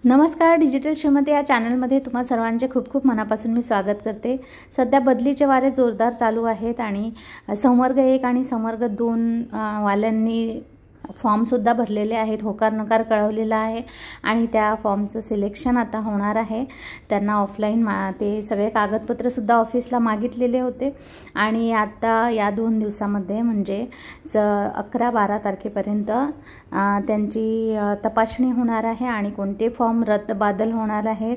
नमस्कार, डिजिटल श्रीमती या चॅनलमध्ये तुम्हा सर्वांचे खूप खूप मनापासून मी स्वागत करते। सध्या बदलीचे वारे जोरदार चालू आहेत आणि संवर्ग 1 आणि संवर्ग 2 वाल्यांनी फॉर्मसुद्धा भरलेले आहेत, होकार नकार कळवलेला आहे आणि त्या फॉर्मचं सिलेक्शन आता होणार आहे। त्यांना ऑफलाईन ते सगळे कागदपत्रसुद्धा ऑफिसला मागितलेले होते आणि आता या 2 दिवसामध्ये म्हणजे 11-12 तारखेपर्यंत त्यांची तपासणी होणार आहे आणि कोणते फॉर्म रद्दबादल होणार आहेत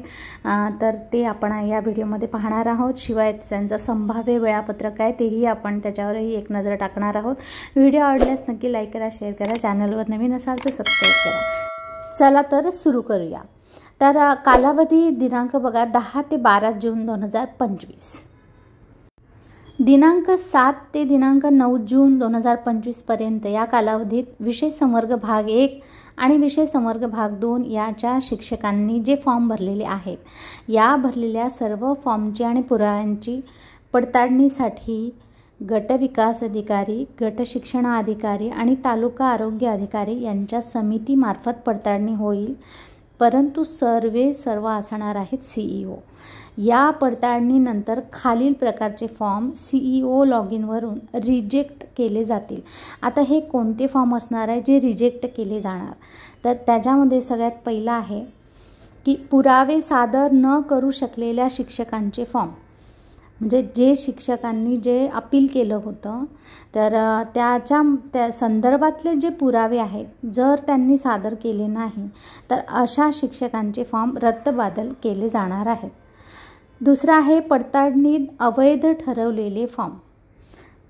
तर ते आपण या व्हिडिओमध्ये पाहणार आहोत। शिवाय त्यांचं संभाव्य वेळापत्रक आहे तेही आपण त्याच्यावरही एक नजर टाकणार आहोत। व्हिडिओ आवडल्यास नक्की लाईक करा, शेअर करा, चॅनलवर नवीन असाल तर सबस्क्राइब करा। चला तर सुरू करूया। तर कालावधी दिनांक बघा 10 ते 12 जून 2025, दिनांक 7 ते दिनांक 9 जून 2025 पर्यंत या कालावधीत विशेष संवर्ग भाग 1 आणि विशेष संवर्ग भाग 2 याच्या शिक्षकांनी जे फॉर्म भरलेले आहेत, या भरलेल्या सर्व फॉर्मची आणि पुराव्यांची पडताळणीसाठी गट विकास अधिकारी, गट शिक्षण अधिकारी आणि तालुका आरोग्य अधिकारी यांच्या समितीमार्फत पडताळणी होईल, परंतु सर्व असणार आहेत सीईओ। या पडताळणीनंतर खालील प्रकारचे फॉर्म सीईओ लॉग इनवरून रिजेक्ट केले जातील। आता हे कोणते फॉर्म असणार आहे जे रिजेक्ट केले जाणार, तर त्याच्यामध्ये सगळ्यात पहिला आहे की पुरावे सादर न करू शकलेल्या शिक्षकांचे फॉर्म, म्हणजे जे शिक्षकांनी जे अपील केलं होतं तर त्या संदर्भातले जे पुरावे आहेत जर त्यांनी सादर केले नाही तर अशा शिक्षकांचे फॉर्म रद्दबादल केले जाणार आहेत। दुसरा आहे पडताळणीत अवैध ठरवलेले फॉर्म।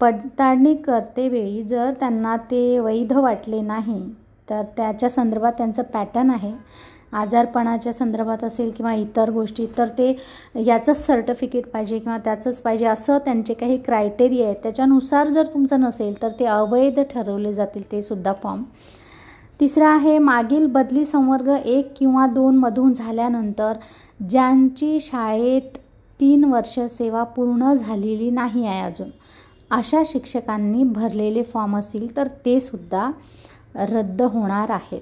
पडताळणी करतेवेळी जर त्यांना ते वैध वाटले नाही तर त्याच्या संदर्भात त्यांचं पॅटर्न आहे, आजारपणाच्या संदर्भात असेल किंवा इतर गोष्टी, तर ते याचंच सर्टिफिकेट पाहिजे किंवा त्याचंच पाहिजे असं त्यांचे काही क्रायटेरिया आहेत, त्याच्यानुसार जर तुमचं नसेल तर ते अवैध ठरवले जातील ते सुद्धा फॉर्म। तिसरा आहे मागील बदली संवर्ग 1 किंवा 2 मधून झाल्यानंतर ज्यांची शाळेत 3 वर्ष सेवा पूर्ण झालेली नाही आहे अजून, अशा शिक्षकांनी भरलेले फॉर्म असतील तर ते सुद्धा रद्द होणार आहेत।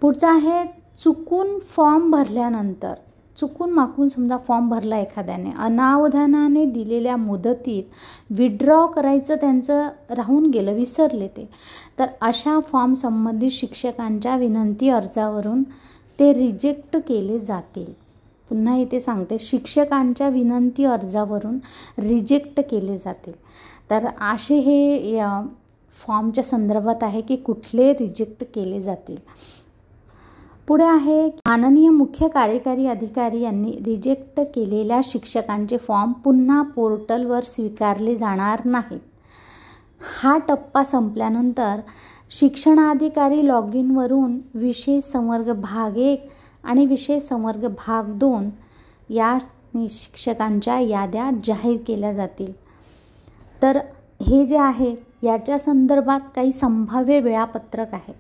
पुढचा आहे चुकून फॉर्म भरल्यानंतर, चुकून मागून समजा फॉर्म भरला एखाद्याने, अनावधानाने दिलेल्या मुदतीत विड्रॉ करायचं त्यांचं राहून गेलं, विसरले ते, तर अशा फॉर्म संबंधित शिक्षकांच्या विनंती अर्जावरून ते रिजेक्ट केले जातील। पुन्हा इथे सांगते, शिक्षकांच्या विनंती अर्जावरून रिजेक्ट केले जातील। तर असे हे फॉर्मच्या संदर्भात आहे की कुठले रिजेक्ट केले जातील। पुढे आहे माननीय मुख्य कार्यकारी अधिकारी यांनी रिजेक्ट केलेल्या शिक्षकांचे फॉर्म पुन्हा पोर्टलवर स्वीकारले जाणार नाहीत। हा टप्पा संपल्यानंतर शिक्षणाधिकारी लॉग इनवरून विशेष संवर्ग भाग 1 आणि विशेष संवर्ग भाग 2 या शिक्षकांच्या याद्या जाहीर केल्या जातील। तर हे जे आहे याच्या संदर्भात काही संभाव्य वेळापत्रक आहे,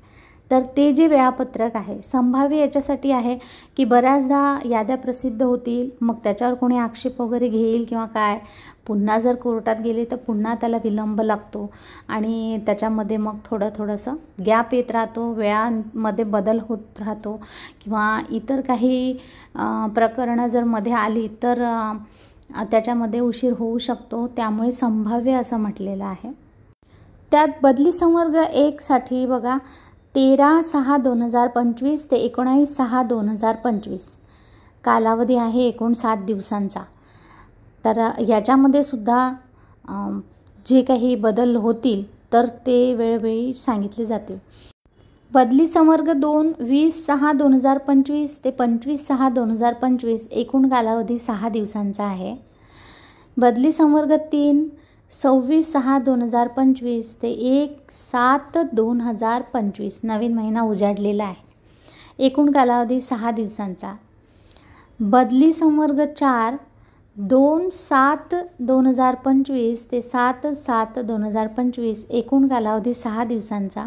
तर ते जे वेळापत्रक आहे संभाव्य याच्यासाठी आहे की बऱ्याचदा याद्या प्रसिद्ध होतील, मग त्याच्यावर कोणी आक्षेप वगैरे घेईल किंवा काय, पुन्हा जर कोर्टात गेले तर पुन्हा त्याला विलंब लागतो आणि त्याच्यामध्ये मग थोडंसं गॅप येत राहतो, वेळांमध्ये बदल होत राहतो किंवा इतर काही प्रकरणं जर मध्ये आली तर त्याच्यामध्ये उशीर होऊ शकतो, त्यामुळे संभाव्य असं म्हटलेलं आहे। त्यात बदली संवर्ग 1 साठी बघा 13/6/2025 ते 19/6/2025 कालावधी आहे, एकूण 7 दिवसांचा। तर याच्यामध्ये सुद्धा जे काही बदल होतील तर ते वेळोवेळी सांगितले जातील। बदली संवर्ग 2 20/6/2025 ते 25/6/2025 एकूण कालावधी 6 दिवसांचा आहे। बदली संवर्ग 3 26/6/2025 ते 1/7/2025 नवीन महिना उजाडलेला आहे, एकूण कालावधी 6 दिवसांचा। बदली संवर्ग 4 2/7/2025 ते 7/7/2025 एकूण कालावधी 6 दिवसांचा।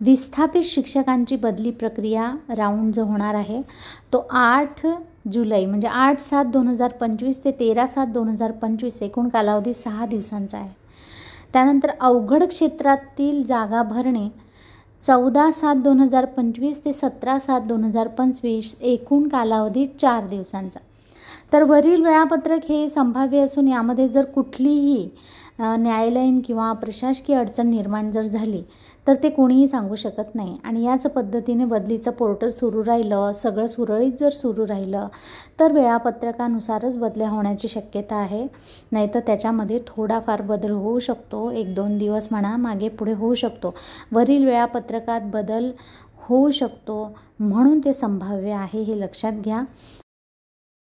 विस्थापित शिक्षकांची बदली प्रक्रिया राऊंड जो होणार आहे तो 8 जुलै म्हणजे 8/7/2025 ते 13/7/2025 एकूण कालावधी 6 दिवसांचा आहे। त्यानंतर अवघड क्षेत्रातील जागा भरणे 14/7/2025 ते 17/7/2025 एकूण कालावधी 4 दिवसांचा. तर वरील वेळापत्रक हे संभाव्य असून यामध्ये जर कुठलीही न्यायालयीन किंवा प्रशासकीय अडचण निर्माण जर झाली तर ते कोणीही सांगू शकत नाही. आणि याच पद्धतीने बदलीचं पोर्टल सुरू राहिलं, सगळं सुरळीत जर सुरू राहिलं तर वेळापत्रकानुसारच बदल्या होण्याची शक्यता आहे. नाहीतर त्याच्यामध्ये थोडाफार बदल होऊ शकतो, 1-2 दिवस म्हणा मागे पुढे होऊ शकतो. वरील वेळापत्रकात बदल होऊ शकतो म्हणून ते संभाव्य आहे, हे लक्षात घ्या.